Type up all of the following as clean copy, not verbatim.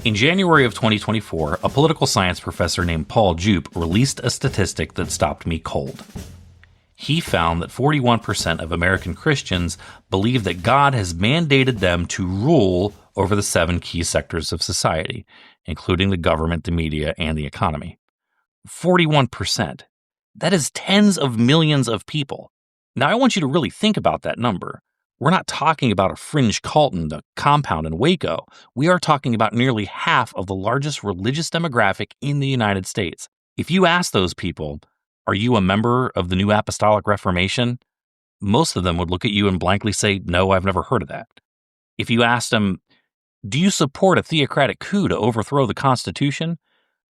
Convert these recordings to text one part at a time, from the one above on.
In January of 2024, a political science professor named Paul Jupe released a statistic that stopped me cold. He found that 41% of American Christians believe that God has mandated them to rule over the 7 key sectors of society, including the government, the media, and the economy. 41%. That is tens of millions of people. Now, I want you to really think about that number. We're not talking about a fringe cult in the compound in Waco. We are talking about nearly half of the largest religious demographic in the United States. If you ask those people, are you a member of the New Apostolic Reformation? Most of them would look at you and blankly say, no, I've never heard of that. If you asked them, do you support a theocratic coup to overthrow the Constitution?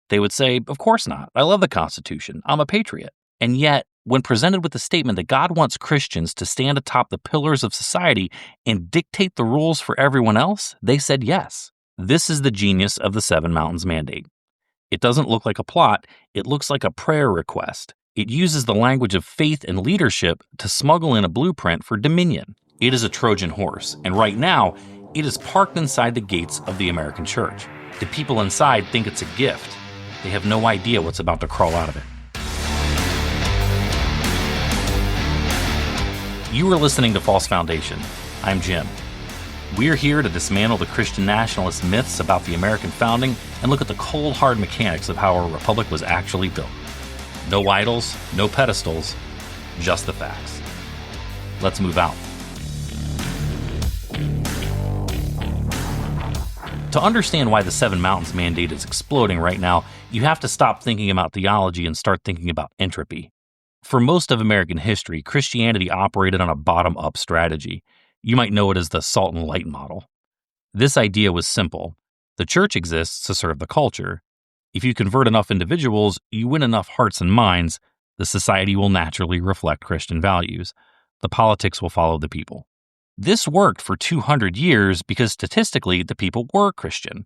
They would say, of course not. I love the Constitution. I'm a patriot. And yet, when presented with the statement that God wants Christians to stand atop the pillars of society and dictate the rules for everyone else, they said yes. This is the genius of the Seven Mountains Mandate. It doesn't look like a plot. It looks like a prayer request. It uses the language of faith and leadership to smuggle in a blueprint for dominion. It is a Trojan horse, and right now, it is parked inside the gates of the American church. The people inside think it's a gift. They have no idea what's about to crawl out of it. You are listening to False Foundation. I'm Jim. We're here to dismantle the Christian nationalist myths about the American founding and look at the cold, hard mechanics of how our republic was actually built. No idols, no pedestals, just the facts. Let's move out. To understand why the Seven Mountains Mandate is exploding right now, you have to stop thinking about theology and start thinking about entropy. For most of American history, Christianity operated on a bottom-up strategy. You might know it as the salt and light model. This idea was simple. The church exists to serve the culture. If you convert enough individuals, you win enough hearts and minds, the society will naturally reflect Christian values. The politics will follow the people. This worked for 200 years because statistically, the people were Christian.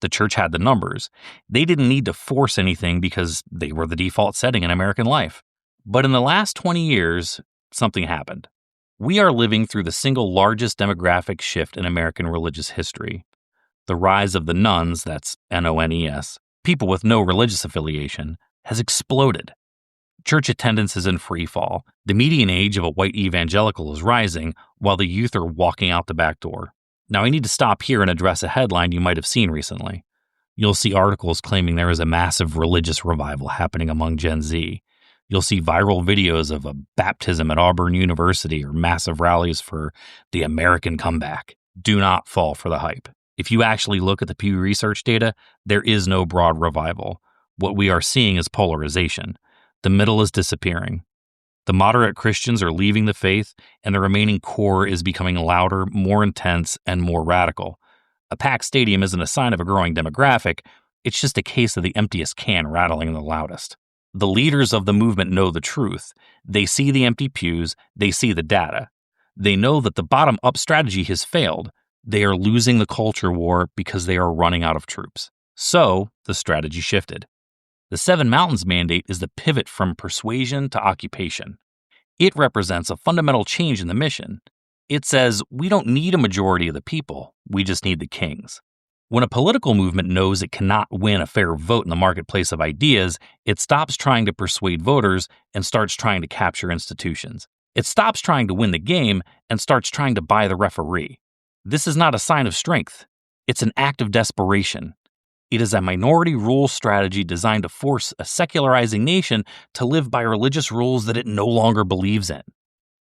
The church had the numbers. They didn't need to force anything because they were the default setting in American life. But in the last 20 years, something happened. We are living through the single largest demographic shift in American religious history. The rise of the nones, that's N-O-N-E-S, people with no religious affiliation, has exploded. Church attendance is in free fall. The median age of a white evangelical is rising, while the youth are walking out the back door. Now, I need to stop here and address a headline you might have seen recently. You'll see articles claiming there is a massive religious revival happening among Gen Z. You'll see viral videos of a baptism at Auburn University or massive rallies for the American comeback. Do not fall for the hype. If you actually look at the Pew Research data, there is no broad revival. What we are seeing is polarization. The middle is disappearing. The moderate Christians are leaving the faith, and the remaining core is becoming louder, more intense, and more radical. A packed stadium isn't a sign of a growing demographic. It's just a case of the emptiest can rattling the loudest. The leaders of the movement know the truth. They see the empty pews. They see the data. They know that the bottom-up strategy has failed. They are losing the culture war because they are running out of troops. So, the strategy shifted. The Seven Mountains Mandate is the pivot from persuasion to occupation. It represents a fundamental change in the mission. It says, we don't need a majority of the people. We just need the kings. When a political movement knows it cannot win a fair vote in the marketplace of ideas, it stops trying to persuade voters and starts trying to capture institutions. It stops trying to win the game and starts trying to buy the referee. This is not a sign of strength. It's an act of desperation. It is a minority rule strategy designed to force a secularizing nation to live by religious rules that it no longer believes in.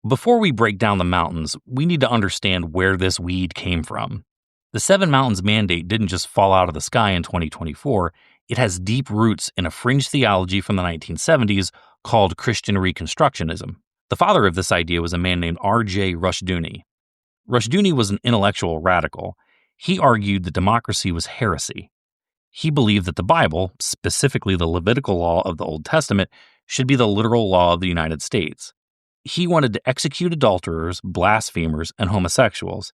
Before we break down the mountains, we need to understand where this weed came from. The Seven Mountains Mandate didn't just fall out of the sky in 2024. It has deep roots in a fringe theology from the 1970s called Christian Reconstructionism. The father of this idea was a man named R.J. Rushdoony. Rushdoony was an intellectual radical. He argued that democracy was heresy. He believed that the Bible, specifically the Levitical law of the Old Testament, should be the literal law of the United States. He wanted to execute adulterers, blasphemers, and homosexuals.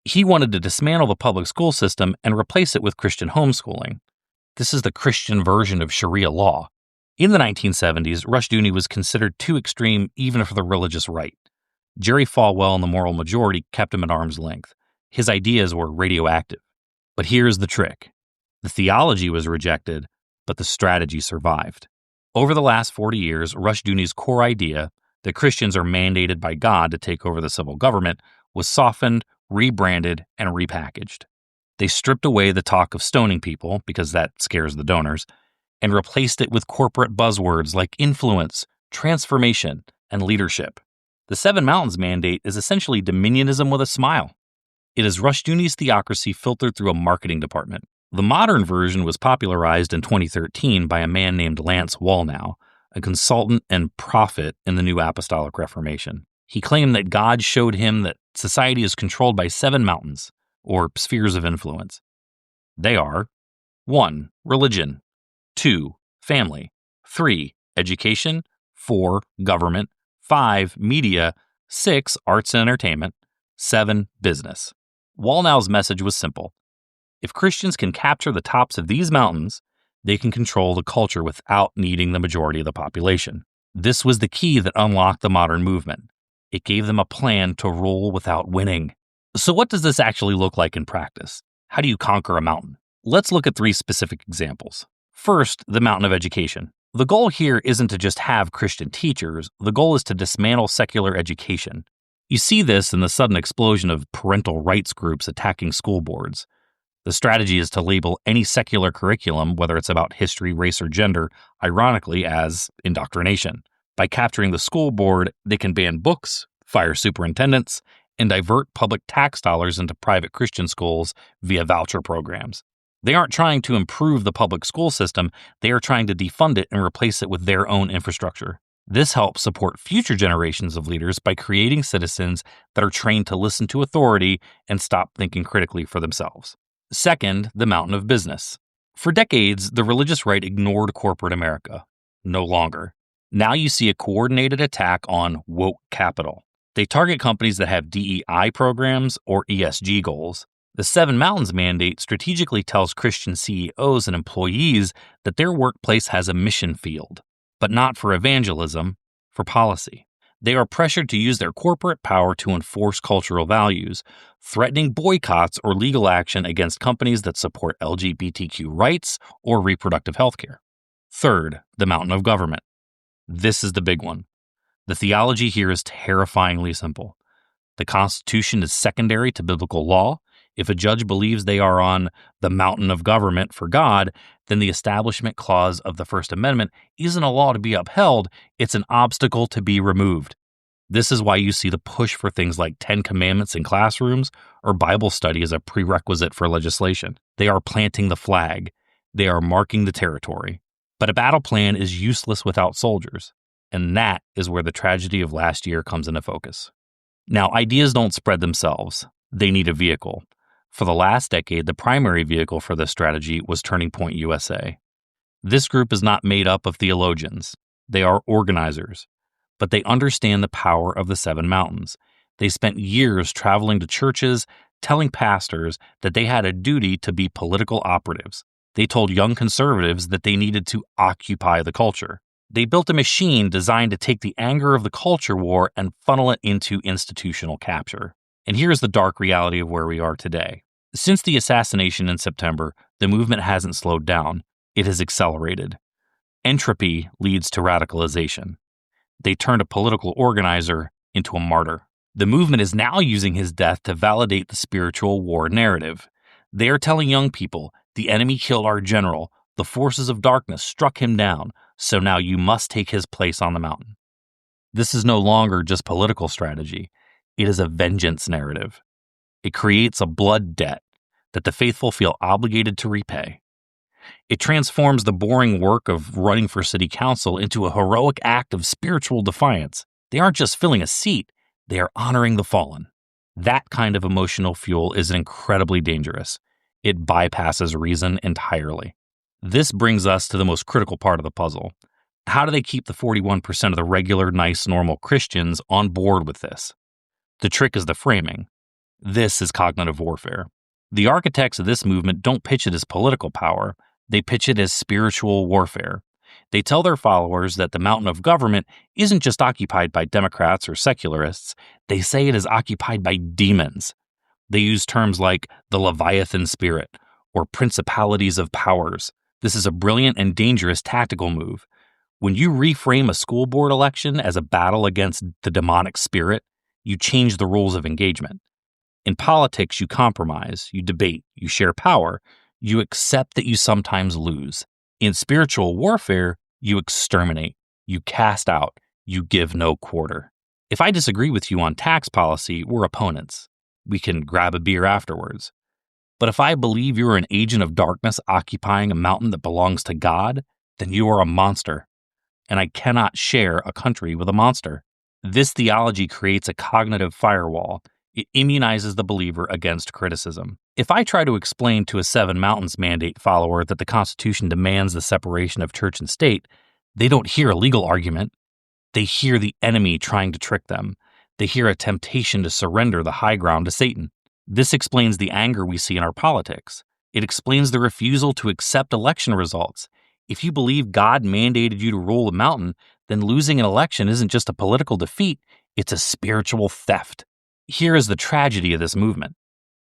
He wanted to dismantle the public school system and replace it with Christian homeschooling. This is the Christian version of Sharia law. In the 1970s, Rushdoony was considered too extreme even for the religious right. Jerry Falwell and the moral majority kept him at arm's length. His ideas were radioactive. But here's the trick. The theology was rejected, but the strategy survived. Over the last 40 years, Rushduni's core idea that Christians are mandated by God to take over the civil government was softened, rebranded, and repackaged. They stripped away the talk of stoning people, because that scares the donors, and replaced it with corporate buzzwords like influence, transformation, and leadership. The Seven Mountains Mandate is essentially dominionism with a smile. It is Rushduni's theocracy filtered through a marketing department. The modern version was popularized in 2013 by a man named Lance Wallnau, a consultant and prophet in the New Apostolic Reformation. He claimed that God showed him that society is controlled by 7 mountains, or spheres of influence. They are 1. Religion, 2. Family, 3. Education, 4. Government, 5. Media, 6. Arts and entertainment, 7. Business. Wallnau's message was simple. If Christians can capture the tops of these mountains, they can control the culture without needing the majority of the population. This was the key that unlocked the modern movement. It gave them a plan to rule without winning. So what does this actually look like in practice? How do you conquer a mountain? Let's look at 3 specific examples. First, the mountain of education. The goal here isn't to just have Christian teachers. The goal is to dismantle secular education. You see this in the sudden explosion of parental rights groups attacking school boards. The strategy is to label any secular curriculum, whether it's about history, race, or gender, ironically as indoctrination. By capturing the school board, they can ban books, fire superintendents, and divert public tax dollars into private Christian schools via voucher programs. They aren't trying to improve the public school system, they are trying to defund it and replace it with their own infrastructure. This helps support future generations of leaders by creating citizens that are trained to listen to authority and stop thinking critically for themselves. Second, the mountain of business. For decades, the religious right ignored corporate America. No longer. Now you see a coordinated attack on woke capital. They target companies that have DEI programs or ESG goals. The Seven Mountains Mandate strategically tells Christian CEOs and employees that their workplace has a mission field, but not for evangelism, for policy. They are pressured to use their corporate power to enforce cultural values, threatening boycotts or legal action against companies that support LGBTQ rights or reproductive health care. Third, the mountain of government. This is the big one. The theology here is terrifyingly simple. The Constitution is secondary to biblical law. If a judge believes they are on the mountain of government for God, then the Establishment Clause of the First Amendment isn't a law to be upheld, it's an obstacle to be removed. This is why you see the push for things like 10 Commandments in classrooms or Bible study as a prerequisite for legislation. They are planting the flag. They are marking the territory. But a battle plan is useless without soldiers, and that is where the tragedy of last year comes into focus. Now, ideas don't spread themselves. They need a vehicle. For the last decade, the primary vehicle for this strategy was Turning Point USA. This group is not made up of theologians. They are organizers, but they understand the power of the 7 mountains. They spent years traveling to churches, telling pastors that they had a duty to be political operatives. They told young conservatives that they needed to occupy the culture. They built a machine designed to take the anger of the culture war and funnel it into institutional capture. And here's the dark reality of where we are today. Since the assassination in September, the movement hasn't slowed down. It has accelerated. Entropy leads to radicalization. They turned a political organizer into a martyr. The movement is now using his death to validate the spiritual war narrative. They are telling young people, the enemy killed our general, the forces of darkness struck him down, so now you must take his place on the mountain. This is no longer just political strategy. It is a vengeance narrative. It creates a blood debt that the faithful feel obligated to repay. It transforms the boring work of running for city council into a heroic act of spiritual defiance. They aren't just filling a seat, they are honoring the fallen. That kind of emotional fuel is incredibly dangerous. It bypasses reason entirely. This brings us to the most critical part of the puzzle. How do they keep the 41% of the regular, nice, normal Christians on board with this? The trick is the framing. This is cognitive warfare. The architects of this movement don't pitch it as political power. They pitch it as spiritual warfare. They tell their followers that the mountain of government isn't just occupied by Democrats or secularists. They say it is occupied by demons. They use terms like the Leviathan spirit, or principalities of powers. This is a brilliant and dangerous tactical move. When you reframe a school board election as a battle against the demonic spirit, you change the rules of engagement. In politics, you compromise, you debate, you share power, you accept that you sometimes lose. In spiritual warfare, you exterminate, you cast out, you give no quarter. If I disagree with you on tax policy, we're opponents. We can grab a beer afterwards. But if I believe you're an agent of darkness occupying a mountain that belongs to God, then you are a monster. And I cannot share a country with a monster. This theology creates a cognitive firewall. It immunizes the believer against criticism. If I try to explain to a Seven Mountains Mandate follower that the Constitution demands the separation of church and state, they don't hear a legal argument. They hear the enemy trying to trick them. They hear a temptation to surrender the high ground to Satan. This explains the anger we see in our politics. It explains the refusal to accept election results. If you believe God mandated you to rule a mountain, then losing an election isn't just a political defeat, it's a spiritual theft. Here is the tragedy of this movement.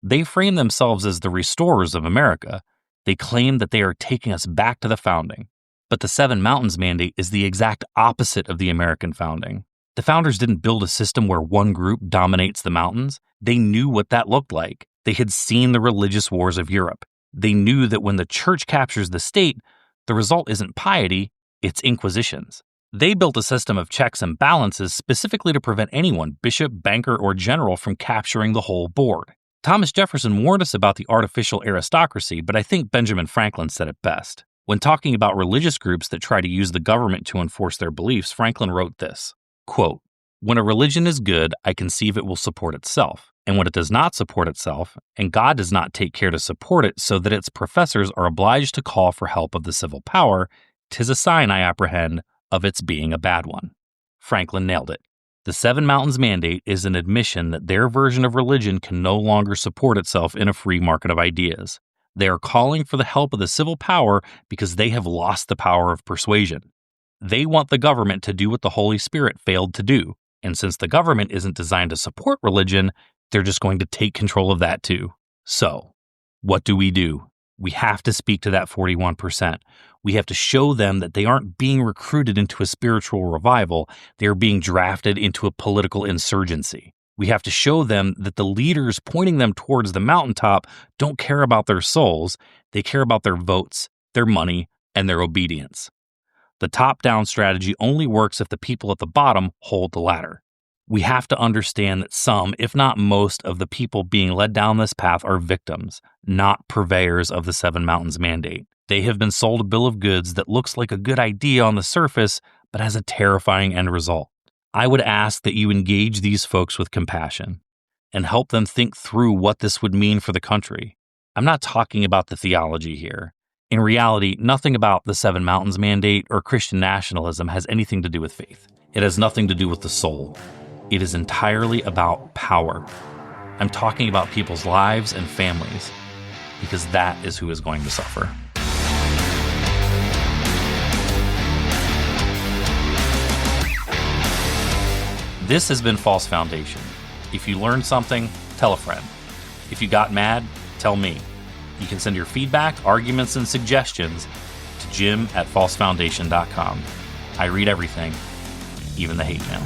They frame themselves as the restorers of America. They claim that they are taking us back to the founding. But the Seven Mountains Mandate is the exact opposite of the American founding. The founders didn't build a system where one group dominates the mountains. They knew what that looked like. They had seen the religious wars of Europe. They knew that when the church captures the state, the result isn't piety, it's inquisitions. They built a system of checks and balances specifically to prevent anyone, bishop, banker, or general, from capturing the whole board. Thomas Jefferson warned us about the artificial aristocracy, but I think Benjamin Franklin said it best. When talking about religious groups that try to use the government to enforce their beliefs, Franklin wrote this, quote, "When a religion is good, I conceive it will support itself. And when it does not support itself, and God does not take care to support it so that its professors are obliged to call for help of the civil power, 'tis a sign, I apprehend, of its being a bad one." Franklin nailed it. The Seven Mountains Mandate is an admission that their version of religion can no longer support itself in a free market of ideas. They are calling for the help of the civil power because they have lost the power of persuasion. They want the government to do what the Holy Spirit failed to do. And since the government isn't designed to support religion, they're just going to take control of that too. So, what do? We have to speak to that 41%. We have to show them that they aren't being recruited into a spiritual revival. They are being drafted into a political insurgency. We have to show them that the leaders pointing them towards the mountaintop don't care about their souls. They care about their votes, their money, and their obedience. The top-down strategy only works if the people at the bottom hold the ladder. We have to understand that some, if not most, of the people being led down this path are victims, not purveyors of the Seven Mountains Mandate. They have been sold a bill of goods that looks like a good idea on the surface, but has a terrifying end result. I would ask that you engage these folks with compassion and help them think through what this would mean for the country. I'm not talking about the theology here. In reality, nothing about the Seven Mountains Mandate or Christian nationalism has anything to do with faith. It has nothing to do with the soul. It is entirely about power. I'm talking about people's lives and families, because that is who is going to suffer. This has been False Foundation. If you learned something, tell a friend. If you got mad, tell me. You can send your feedback, arguments, and suggestions to jim@falsefoundation.com. I read everything, even the hate mail.